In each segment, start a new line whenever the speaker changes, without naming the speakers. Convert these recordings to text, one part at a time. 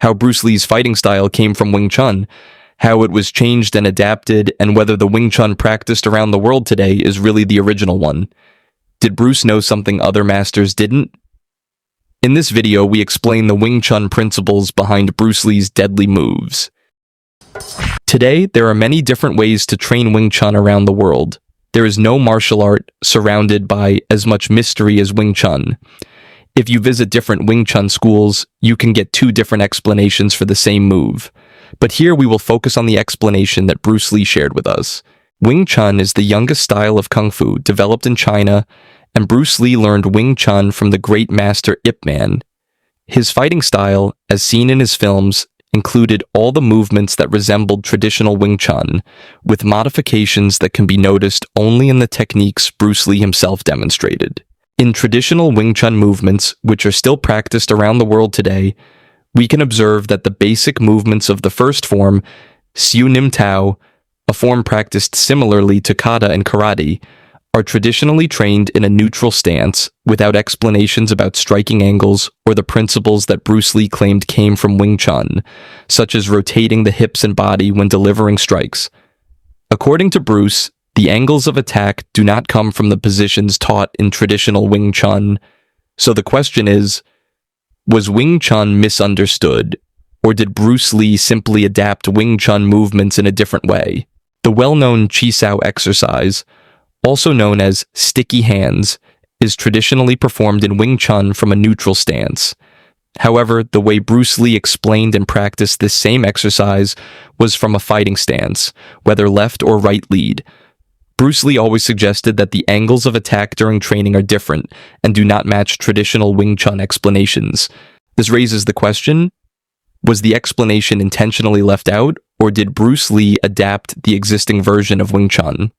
how Bruce Lee's fighting style came from Wing Chun, how it was changed and adapted, and whether the Wing Chun practiced around the world today is really the original one. Did Bruce know something other masters didn't? In this video, we explain the Wing Chun principles behind Bruce Lee's deadly moves. Today, there are many different ways to train Wing Chun around the world. There is no martial art surrounded by as much mystery as Wing Chun. If you visit different Wing Chun schools, you can get two different explanations for the same move. But here we will focus on the explanation that Bruce Lee shared with us. Wing Chun is the youngest style of Kung Fu developed in China, and Bruce Lee learned Wing Chun from the great master Ip Man. His fighting style, as seen in his films, included all the movements that resembled traditional Wing Chun, with modifications that can be noticed only in the techniques Bruce Lee himself demonstrated. In traditional Wing Chun movements, which are still practiced around the world today, we can observe that the basic movements of the first form, Siu Nim Tao, a form practiced similarly to kata and karate, are traditionally trained in a neutral stance without explanations about striking angles or the principles that Bruce Lee claimed came from Wing Chun, such as rotating the hips and body when delivering strikes. According to Bruce, the angles of attack do not come from the positions taught in traditional Wing Chun. So the question is, was Wing Chun misunderstood, or did Bruce Lee simply adapt Wing Chun movements in a different way? The well-known Chi Sao exercise, also known as sticky hands, is traditionally performed in Wing Chun from a neutral stance. However, the way Bruce Lee explained and practiced this same exercise was from a fighting stance, whether left or right lead. Bruce Lee always suggested that the angles of attack during training are different and do not match traditional Wing Chun explanations. This raises the question, was the explanation intentionally left out, or did Bruce Lee adapt the existing version of Wing Chun?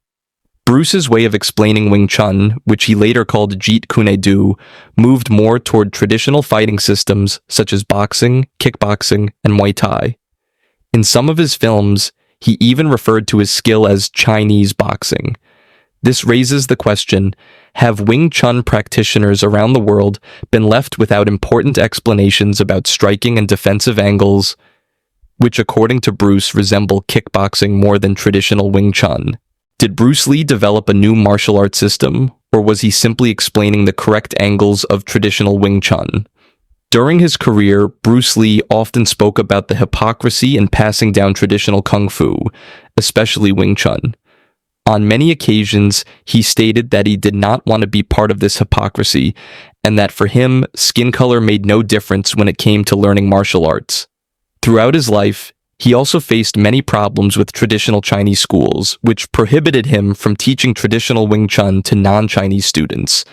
Bruce's way of explaining Wing Chun, which he later called Jeet Kune Do, moved more toward traditional fighting systems such as boxing, kickboxing, and Muay Thai. In some of his films, he even referred to his skill as Chinese boxing. This raises the question, have Wing Chun practitioners around the world been left without important explanations about striking and defensive angles, which according to Bruce resemble kickboxing more than traditional Wing Chun? Did Bruce Lee develop a new martial arts system, or was he simply explaining the correct angles of traditional Wing Chun? During his career, Bruce Lee often spoke about the hypocrisy in passing down traditional Kung Fu, especially Wing Chun. On many occasions, he stated that he did not want to be part of this hypocrisy, and that for him, skin color made no difference when it came to learning martial arts. Throughout his life, he also faced many problems with traditional Chinese schools, which prohibited him from teaching traditional Wing Chun to non-Chinese students.